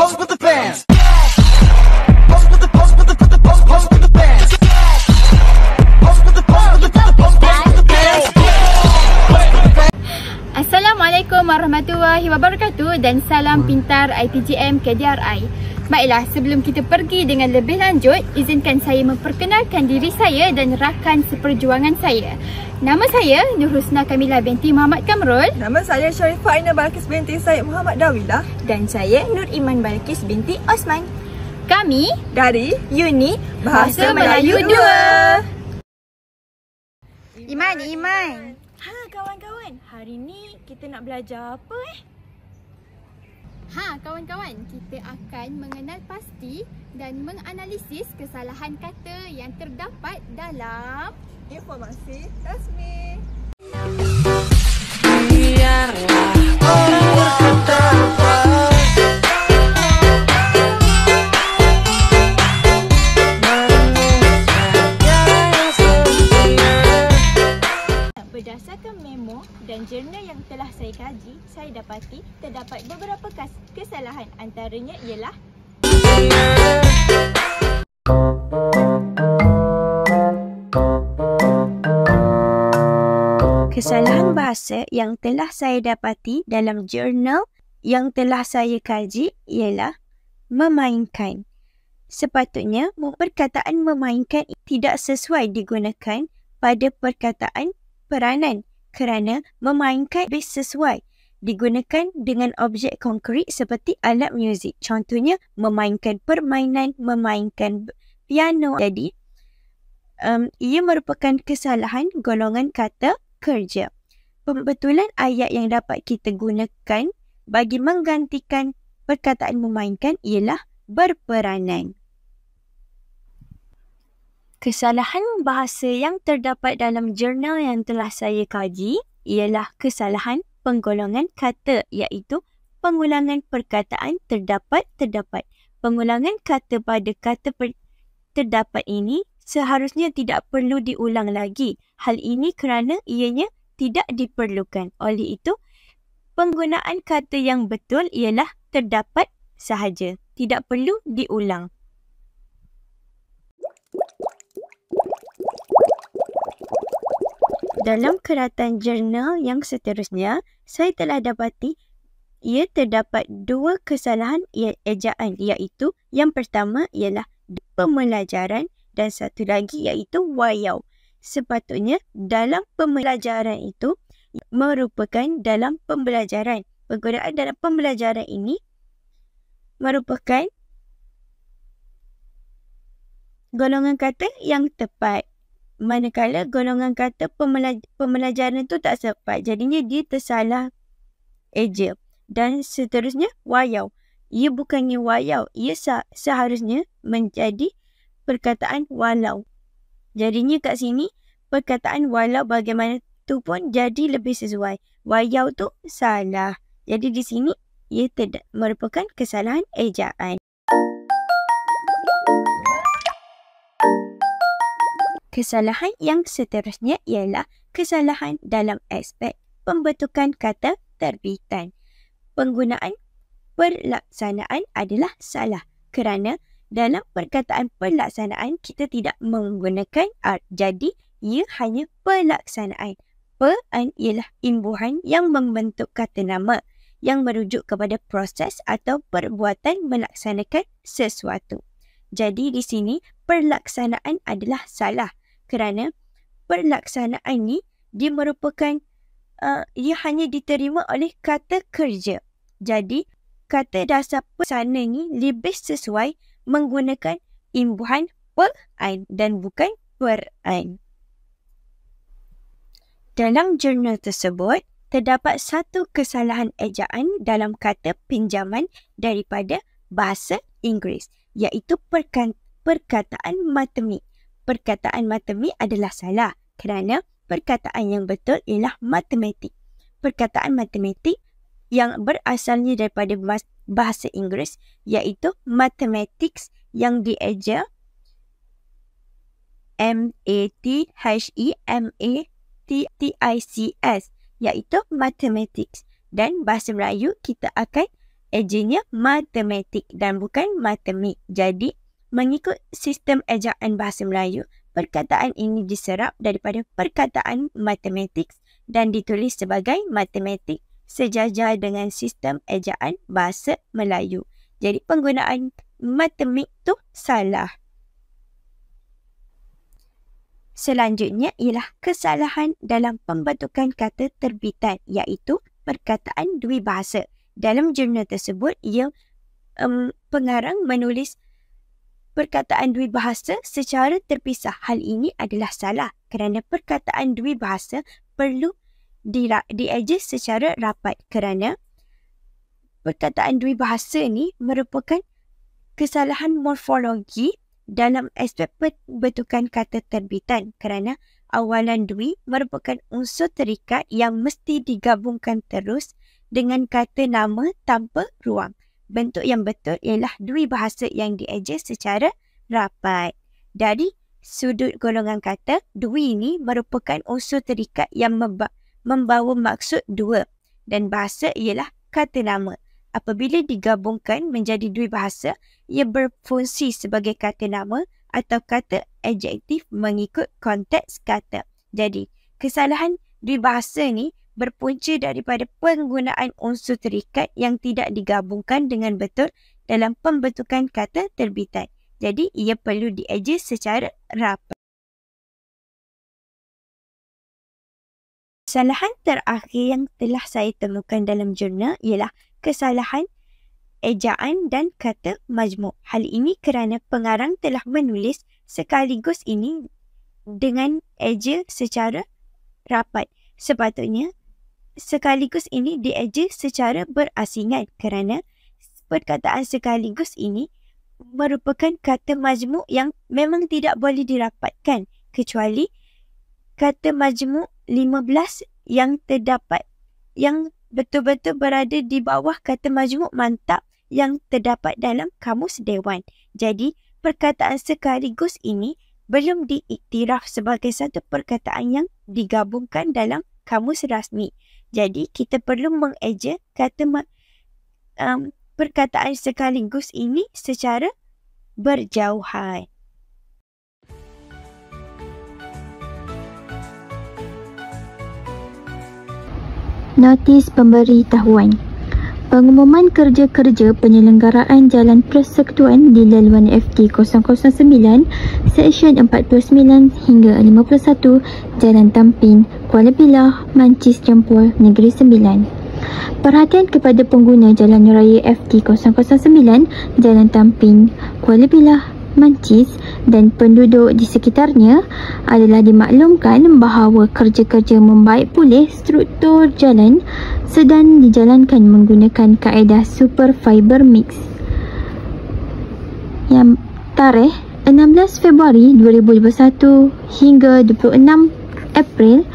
pose with the bands. Pose with the pose with the pose with the bands. Pose with the pose with the pose with the bands. Assalamualaikum warahmatullahi wabarakatuh dan salam pintar IPGM KDRI. Baiklah, sebelum kita pergi dengan lebih lanjut, izinkan saya memperkenalkan diri saya dan rakan seperjuangan saya. Nama saya Nur Husna Kamila binti Muhammad Kamrul. Nama saya Sharifah Aina Balkis binti Syed Muhammad Dawilah. Dan saya Nur Iman Balkis binti Osman. Kami Dari Uni Bahasa Melayu 2. Iman. Ha kawan-kawan, hari ni kita nak belajar apa Kawan-kawan, kita akan mengenal pasti dan menganalisis kesalahan kata yang terdapat dalam informasi rasmi. Biarlah orang berkata apa. Berdasarkan memo dan jurnal yang telah saya kaji, saya dapati terdapat beberapa kesalahan, antaranya ialah kesalahan bahasa yang telah saya dapati dalam jurnal yang telah saya kaji ialah memainkan. Sepatutnya perkataan memainkan tidak sesuai digunakan pada perkataan peranan kerana memainkan lebih sesuai digunakan dengan objek konkret seperti alat muzik. Contohnya memainkan permainan, memainkan piano. Jadi ia merupakan kesalahan golongan kata kerja. Pembetulan ayat yang dapat kita gunakan bagi menggantikan perkataan memainkan ialah berperanan. Kesalahan bahasa yang terdapat dalam jurnal yang telah saya kaji ialah kesalahan penggolongan kata, iaitu pengulangan perkataan terdapat. Pengulangan kata pada kata terdapat ini seharusnya tidak perlu diulang lagi. Hal ini kerana ianya tidak diperlukan. Oleh itu, penggunaan kata yang betul ialah terdapat sahaja, tidak perlu diulang. Dalam keratan jurnal yang seterusnya, saya telah dapati ia terdapat dua kesalahan ejaan, iaitu yang pertama ialah pembelajaran dan satu lagi iaitu wayau. Sepatutnya dalam pembelajaran itu merupakan dalam pembelajaran. Penggunaan dalam pembelajaran ini merupakan golongan kata yang tepat. Manakala golongan kata pembelajaran itu tak tepat, jadinya dia tersalah eja. Dan seterusnya wayau. Ia bukannya wayau, ia seharusnya menjadi perkataan walau. Jadinya kat sini perkataan walau bagaimanapun pun jadi lebih sesuai. Wayau tu salah. Jadi di sini ia merupakan kesalahan ejaan. Kesalahan yang seterusnya ialah kesalahan dalam aspek pembentukan kata terbitan. Penggunaan pelaksanaan adalah salah kerana dalam perkataan pelaksanaan kita tidak menggunakan art. Jadi ia hanya pelaksanaan. Pean ialah imbuhan yang membentuk kata nama yang merujuk kepada proses atau perbuatan melaksanakan sesuatu. Jadi di sini pelaksanaan adalah salah. Kerana pelaksanaan ni dia merupakan ia hanya diterima oleh kata kerja. Jadi kata dasar sana ni lebih sesuai menggunakan imbuhan pean dan bukan peran. Dalam jurnal tersebut terdapat satu kesalahan ejaan dalam kata pinjaman daripada bahasa Inggeris, iaitu perkataan matemik. Perkataan matemik adalah salah kerana perkataan yang betul ialah matematik. Perkataan matematik yang berasalnya daripada bahasa Inggeris iaitu mathematics yang dieja mathematics iaitu mathematics, dan bahasa Melayu kita akan ejanya matematik dan bukan matemik. Jadi, mengikut sistem ejaan bahasa Melayu, perkataan ini diserap daripada perkataan matematik dan ditulis sebagai matematik sejajar dengan sistem ejaan bahasa Melayu. Jadi, penggunaan matemik tu salah. Selanjutnya ialah kesalahan dalam pembentukan kata terbitan, iaitu perkataan dwibahasa. Dalam jurnal tersebut, pengarang menulis perkataan dwibahasa secara terpisah. Hal ini adalah salah kerana perkataan dwibahasa perlu dieja secara rapat kerana perkataan dwibahasa ni merupakan kesalahan morfologi dalam aspek pembentukan kata terbitan kerana awalan dwi merupakan unsur terikat yang mesti digabungkan terus dengan kata nama tanpa ruang. Bentuk yang betul ialah dwi bahasa yang dieja secara rapat. Dari sudut golongan kata, dwi ini merupakan unsur terikat yang membawa maksud dua dan bahasa ialah kata nama. Apabila digabungkan menjadi dwi bahasa, ia berfungsi sebagai kata nama atau kata adjektif mengikut konteks kata. Jadi, kesalahan dwi bahasa ni berpunca daripada penggunaan unsur terikat yang tidak digabungkan dengan betul dalam pembentukan kata terbitan. Jadi, ia perlu dieja secara rapat. Kesalahan terakhir yang telah saya temukan dalam jurnal ialah kesalahan ejaan dan kata majmuk. Hal ini kerana pengarang telah menulis sekaligus ini dengan eja secara rapat. Sepatutnya sekaligus ini dieja secara berasingan kerana perkataan sekaligus ini merupakan kata majmuk yang memang tidak boleh dirapatkan kecuali kata majmuk 15 yang terdapat yang betul-betul berada di bawah kata majmuk mantap yang terdapat dalam kamus dewan. Jadi, perkataan sekaligus ini belum diiktiraf sebagai satu perkataan yang digabungkan dalam kamus rasmi. Jadi, kita perlu mengeja kata perkataan sekaligus ini secara berjauhan. Notis pemberitahuan. Pengumuman kerja-kerja penyelenggaraan Jalan Persekutuan di laluan FT 009 Seksyen 49 hingga 51 Jalan Tampin, Kuala Pilah, Mancis Jempol, Negeri Sembilan. Perhatian kepada pengguna Jalan Raya FT 009 Jalan Tampin, Kuala Pilah, Mancis dan penduduk di sekitarnya adalah dimaklumkan bahawa kerja-kerja membaik pulih struktur jalan sedang dijalankan menggunakan kaedah Super Fiber Mix. Yang tarikh 16 Februari 2021 hingga 26 April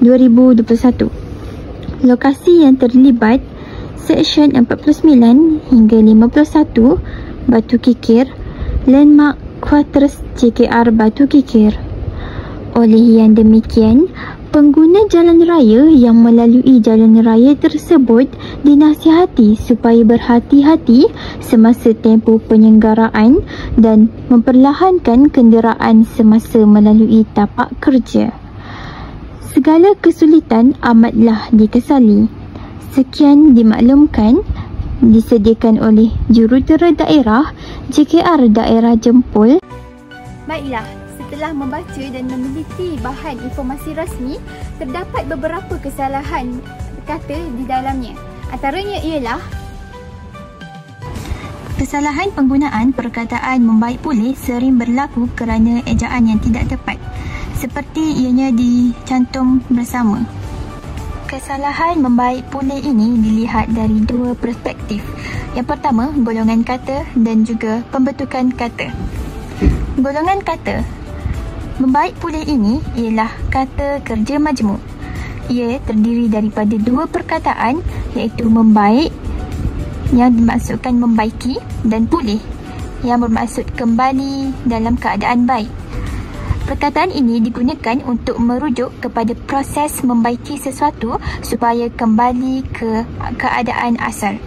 2021. Lokasi yang terlibat Seksyen 49 hingga 51 Batu Kikir, Landmark Quarters JKR Batu Kikir. Oleh yang demikian, pengguna jalan raya yang melalui jalan raya tersebut dinasihati supaya berhati-hati semasa tempoh penyelenggaraan dan memperlahankan kenderaan semasa melalui tapak kerja. Segala kesulitan amatlah dikesali. Sekian dimaklumkan disediakan oleh Jurutera Daerah JKR Daerah Jempol. Baiklah, setelah membaca dan meneliti bahan informasi rasmi, terdapat beberapa kesalahan kata di dalamnya. Antaranya ialah kesalahan penggunaan perkataan membaik pulih sering berlaku kerana ejaan yang tidak tepat, seperti ianya dicantum bersama. Kesalahan membaik pulih ini dilihat dari dua perspektif. Yang pertama, golongan kata dan juga pembentukan kata. Golongan kata membaik pulih ini ialah kata kerja majmuk. Ia terdiri daripada dua perkataan iaitu membaik yang dimaksudkan membaiki dan pulih yang bermaksud kembali dalam keadaan baik. Perkataan ini digunakan untuk merujuk kepada proses membaiki sesuatu supaya kembali ke keadaan asal.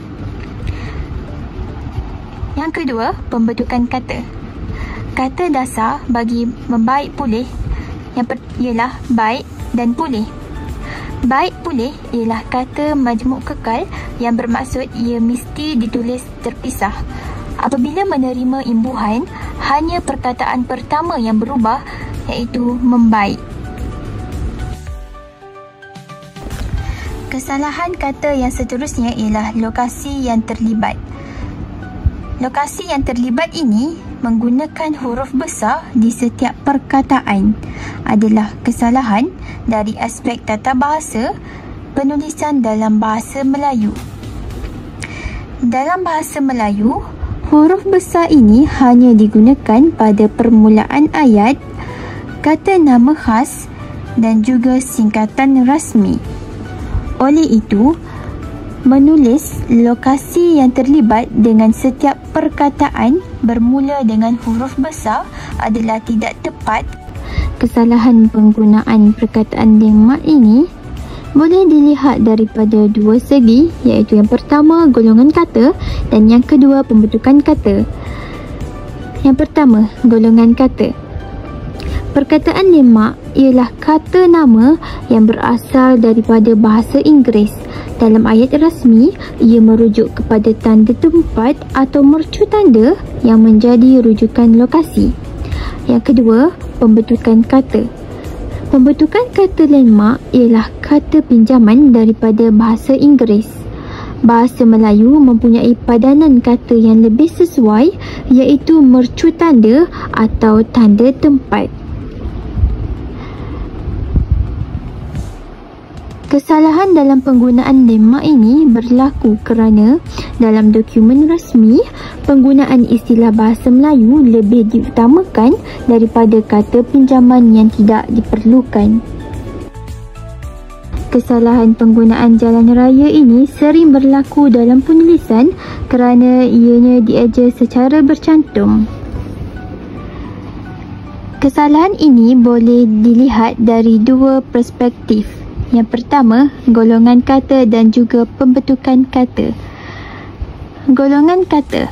Yang kedua, pembentukan kata. Kata dasar bagi membaik pulih ialah baik dan pulih. Baik pulih ialah kata majmuk kekal yang bermaksud ia mesti ditulis terpisah. Apabila menerima imbuhan, hanya perkataan pertama yang berubah, iaitu membaik. Kesalahan kata yang seterusnya ialah lokasi yang terlibat. Lokasi yang terlibat ini menggunakan huruf besar di setiap perkataan adalah kesalahan dari aspek tata bahasa penulisan dalam bahasa Melayu. Dalam bahasa Melayu, huruf besar ini hanya digunakan pada permulaan ayat, kata nama khas dan juga singkatan rasmi. Oleh itu, menulis lokasi yang terlibat dengan setiap perkataan bermula dengan huruf besar adalah tidak tepat. Kesalahan penggunaan perkataan lemmak ini boleh dilihat daripada dua segi, iaitu yang pertama golongan kata dan yang kedua pembentukan kata. Yang pertama, golongan kata. Perkataan lemmak ialah kata nama yang berasal daripada bahasa Inggeris. Dalam ayat rasmi, ia merujuk kepada tanda tempat atau mercu tanda yang menjadi rujukan lokasi. Yang kedua, pembentukan kata. Pembentukan kata lemmak ialah kata pinjaman daripada bahasa Inggeris. Bahasa Melayu mempunyai padanan kata yang lebih sesuai, iaitu mercu tanda atau tanda tempat. Kesalahan dalam penggunaan lemmak ini berlaku kerana dalam dokumen rasmi, penggunaan istilah bahasa Melayu lebih diutamakan daripada kata pinjaman yang tidak diperlukan. Kesalahan penggunaan jalan raya ini sering berlaku dalam penulisan kerana ianya dieja secara bercantum. Kesalahan ini boleh dilihat dari dua perspektif. Yang pertama, golongan kata dan juga pembentukan kata. Golongan kata.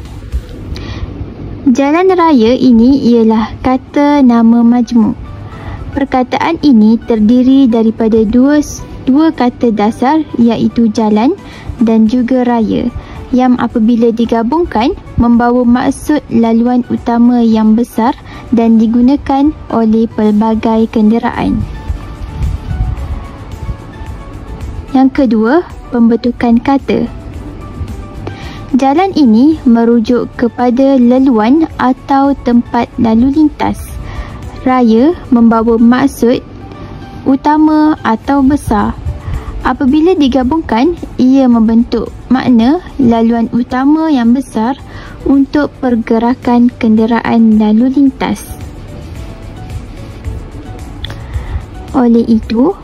Jalan raya ini ialah kata nama majmuk. Perkataan ini terdiri daripada dua kata dasar, iaitu jalan dan juga raya, yang apabila digabungkan membawa maksud laluan utama yang besar dan digunakan oleh pelbagai kenderaan. Yang kedua, pembentukan kata. Jalan ini merujuk kepada laluan atau tempat lalu lintas. Raya membawa maksud utama atau besar. Apabila digabungkan, ia membentuk makna laluan utama yang besar untuk pergerakan kenderaan lalu lintas. Oleh itu,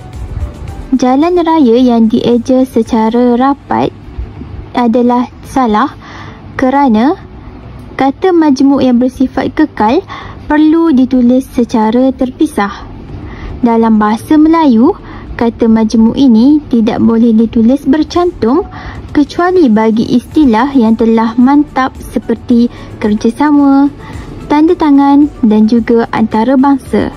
jalan raya yang dieja secara rapat adalah salah kerana kata majmuk yang bersifat kekal perlu ditulis secara terpisah. Dalam bahasa Melayu, kata majmuk ini tidak boleh ditulis bercantum kecuali bagi istilah yang telah mantap seperti kerjasama, tanda tangan dan juga antarabangsa.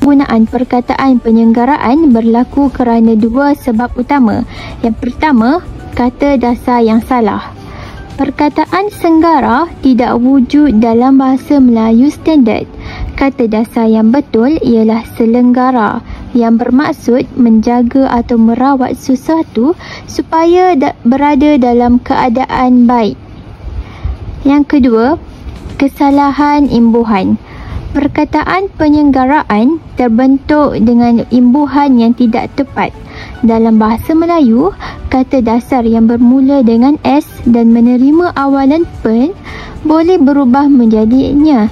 Penggunaan perkataan penyenggaraan berlaku kerana dua sebab utama. Yang pertama, kata dasar yang salah. Perkataan senggara tidak wujud dalam bahasa Melayu standard. Kata dasar yang betul ialah selenggara, yang bermaksud menjaga atau merawat sesuatu supaya berada dalam keadaan baik. Yang kedua, kesalahan imbuhan. Perkataan penyenggaraan terbentuk dengan imbuhan yang tidak tepat. Dalam bahasa Melayu, kata dasar yang bermula dengan S dan menerima awalan pen boleh berubah menjadi nya.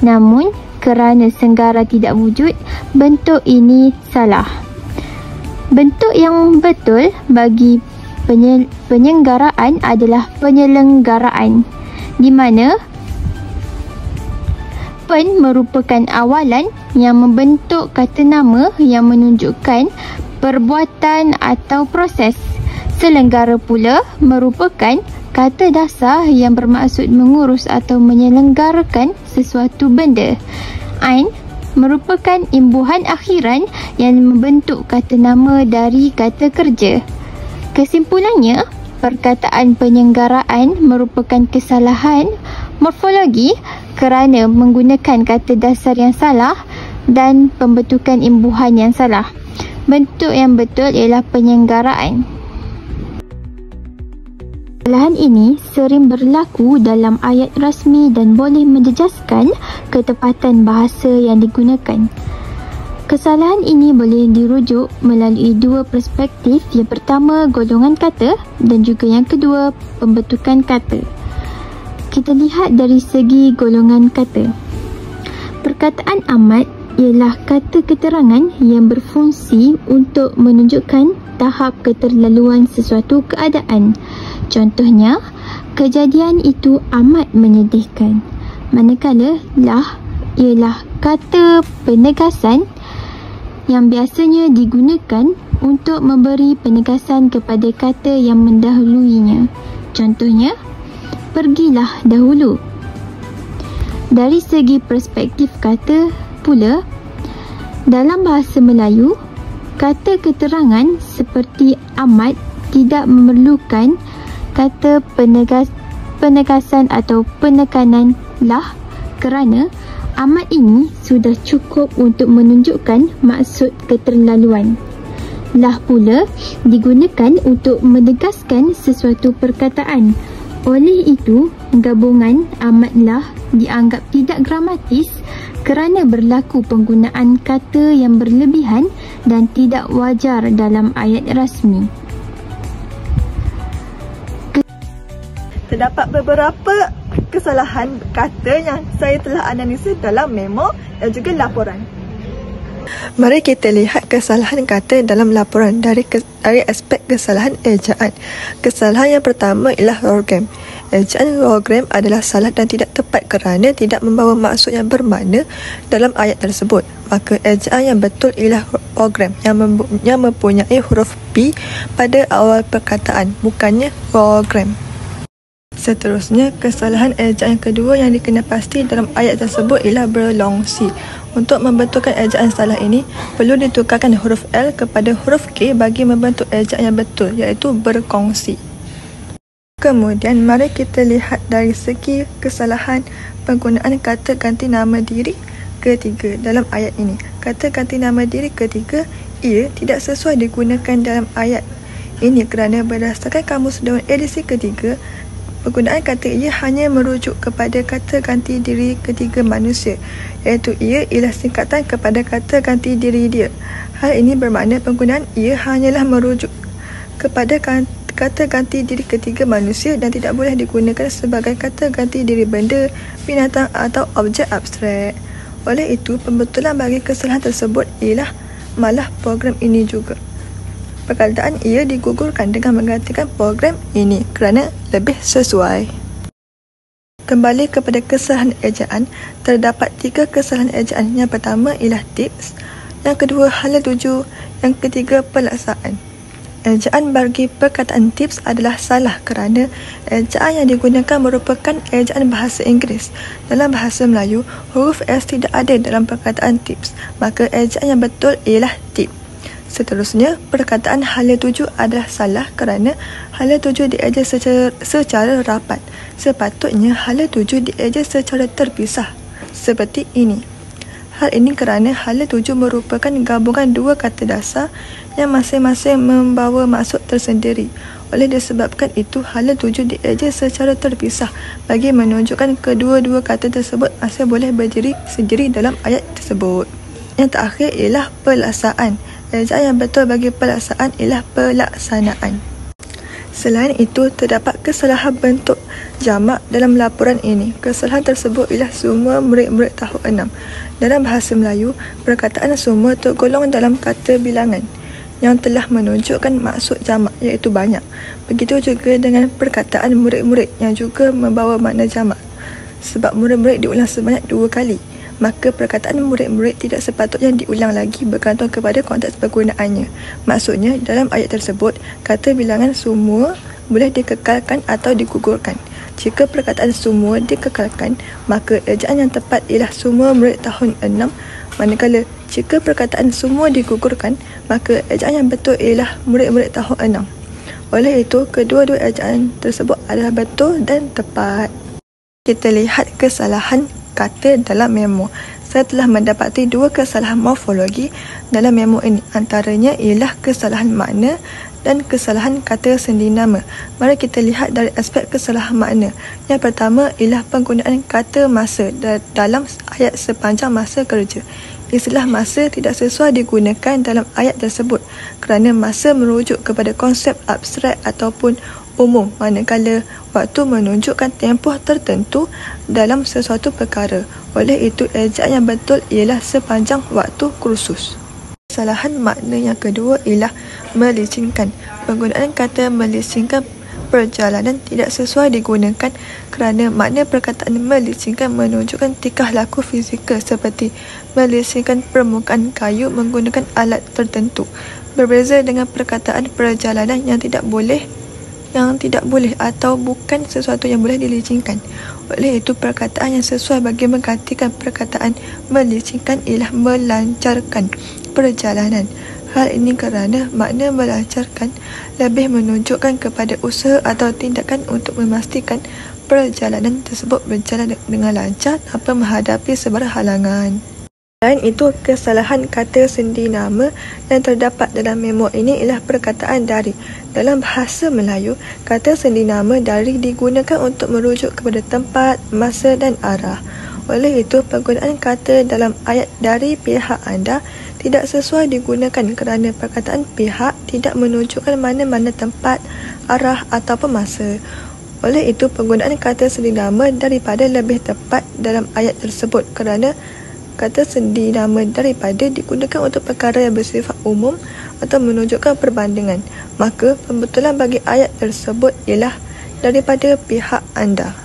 Namun, kerana senggara tidak wujud, bentuk ini salah. Bentuk yang betul bagi penyenggaraan adalah penyelenggaraan, di mana pen merupakan awalan yang membentuk kata nama yang menunjukkan perbuatan atau proses. Selenggara pula merupakan kata dasar yang bermaksud mengurus atau menyelenggarakan sesuatu benda. Ain merupakan imbuhan akhiran yang membentuk kata nama dari kata kerja. Kesimpulannya, perkataan penyelenggaraan merupakan kesalahan morfologi kerana menggunakan kata dasar yang salah dan pembentukan imbuhan yang salah. Bentuk yang betul ialah penyelenggaraan. Kesalahan ini sering berlaku dalam ayat rasmi dan boleh menjejaskan ketepatan bahasa yang digunakan. Kesalahan ini boleh dirujuk melalui dua perspektif. Yang pertama, golongan kata, dan juga yang kedua, pembentukan kata. Kita lihat dari segi golongan kata. Perkataan amat ialah kata keterangan yang berfungsi untuk menunjukkan tahap keterlaluan sesuatu keadaan. Contohnya, kejadian itu amat menyedihkan. Manakala lah ialah kata penegasan yang biasanya digunakan untuk memberi penegasan kepada kata yang mendahuluinya. Contohnya, pergilah dahulu. Dari segi perspektif kata pula, dalam bahasa Melayu, kata keterangan seperti amat tidak memerlukan kata penegasan atau penekanan lah, kerana amat ini sudah cukup untuk menunjukkan maksud keterlaluan. Lah pula digunakan untuk menegaskan sesuatu perkataan. Oleh itu, gabungan amatlah dianggap tidak gramatis kerana berlaku penggunaan kata yang berlebihan dan tidak wajar dalam ayat rasmi. Terdapat beberapa kesalahan kata yang saya telah analisa dalam memo dan juga laporan. Mari kita lihat kesalahan kata dalam laporan dari aspek kesalahan ejaan. Kesalahan yang pertama ialah program. Ejaan program adalah salah dan tidak tepat kerana tidak membawa maksud yang bermakna dalam ayat tersebut. Maka ejaan yang betul ialah program yang mempunyai huruf P pada awal perkataan, bukannya program. Seterusnya, kesalahan ejaan yang kedua yang dikena pasti dalam ayat tersebut ialah berlongsi. Untuk membentukkan ejaan salah ini, perlu ditukarkan huruf L kepada huruf K bagi membentuk ejaan yang betul, iaitu berkongsi. Kemudian, mari kita lihat dari segi kesalahan penggunaan kata ganti nama diri ketiga dalam ayat ini. Kata ganti nama diri ketiga, ia tidak sesuai digunakan dalam ayat ini kerana berdasarkan Kamus Dewan edisi ketiga, penggunaan kata ia hanya merujuk kepada kata ganti diri ketiga manusia, iaitu ia ialah singkatan kepada kata ganti diri dia. Hal ini bermakna penggunaan ia hanyalah merujuk kepada kata ganti diri ketiga manusia dan tidak boleh digunakan sebagai kata ganti diri benda, binatang atau objek abstrak. Oleh itu, pembetulan bagi kesalahan tersebut ialah malah program ini juga. Perkataan ia digugurkan dengan menggantikan program ini kerana lebih sesuai. Kembali kepada kesalahan ejaan, terdapat 3 kesalahan ejaan. Yang pertama ialah tips, yang kedua hala tuju, yang ketiga pelaksaan. Ejaan bagi perkataan tips adalah salah kerana ejaan yang digunakan merupakan ejaan bahasa Inggeris. Dalam bahasa Melayu, huruf S tidak ada dalam perkataan tips, maka ejaan yang betul ialah tip. Seterusnya, perkataan hala tuju adalah salah kerana hala tuju dieja secara rapat. Sepatutnya hala tuju dieja secara terpisah, seperti ini. Hal ini kerana hala tuju merupakan gabungan dua kata dasar yang masing-masing membawa maksud tersendiri. Oleh disebabkan itu, hala tuju dieja secara terpisah bagi menunjukkan kedua-dua kata tersebut masih boleh berdiri sendiri dalam ayat tersebut. Yang terakhir ialah pelaksaan. Ejaan yang betul bagi pelaksaan ialah pelaksanaan. Selain itu, terdapat kesalahan bentuk jamak dalam laporan ini. Kesalahan tersebut ialah semua murid-murid tahun 6. Dalam bahasa Melayu, perkataan semua tergolong dalam kata bilangan yang telah menunjukkan maksud jamak, iaitu banyak. Begitu juga dengan perkataan murid-murid yang juga membawa makna jamak. Sebab murid-murid diulang sebanyak 2 kali. Maka perkataan murid-murid tidak sepatutnya diulang lagi bergantung kepada konteks penggunaannya. Maksudnya, dalam ayat tersebut, kata bilangan semua boleh dikekalkan atau digugurkan. Jika perkataan semua dikekalkan, maka ejaan yang tepat ialah semua murid tahun 6. Manakala jika perkataan semua digugurkan, maka ejaan yang betul ialah murid-murid tahun 6. Oleh itu, kedua-dua ejaan tersebut adalah betul dan tepat. Kita lihat kesalahan kata dalam memo. Saya telah mendapati dua kesalahan morfologi dalam memo ini. Antaranya ialah kesalahan makna dan kesalahan kata sendi nama. Mari kita lihat dari aspek kesalahan makna. Yang pertama ialah penggunaan kata masa dalam ayat sepanjang masa kerja. Istilah masa tidak sesuai digunakan dalam ayat tersebut kerana masa merujuk kepada konsep abstrak ataupun umum, manakala waktu menunjukkan tempoh tertentu dalam sesuatu perkara. Oleh itu, ejaan yang betul ialah sepanjang waktu kursus. Kesalahan makna yang kedua ialah melicingkan. Penggunaan kata melicingkan perjalanan tidak sesuai digunakan kerana makna perkataan melicingkan menunjukkan tingkah laku fizikal seperti melicingkan permukaan kayu menggunakan alat tertentu. Berbeza dengan perkataan perjalanan yang tidak boleh atau bukan sesuatu yang boleh dilicingkan. Oleh itu, perkataan yang sesuai bagi menggantikan perkataan melicingkan ialah melancarkan perjalanan. Hal ini kerana makna melancarkan lebih menunjukkan kepada usaha atau tindakan untuk memastikan perjalanan tersebut berjalan dengan lancar tanpa menghadapi sebarang halangan. Selain itu, kesalahan kata sendi nama yang terdapat dalam memo ini ialah perkataan dari. Dalam bahasa Melayu, kata sendi nama dari digunakan untuk merujuk kepada tempat, masa dan arah. Oleh itu, penggunaan kata dalam ayat dari pihak anda tidak sesuai digunakan kerana perkataan pihak tidak menunjukkan mana-mana tempat, arah ataupun masa. Oleh itu, penggunaan kata sendi nama daripada lebih tepat dalam ayat tersebut kerana kata sendi nama daripada digunakan untuk perkara yang bersifat umum atau menunjukkan perbandingan. Maka, pembetulan bagi ayat tersebut ialah daripada pihak anda.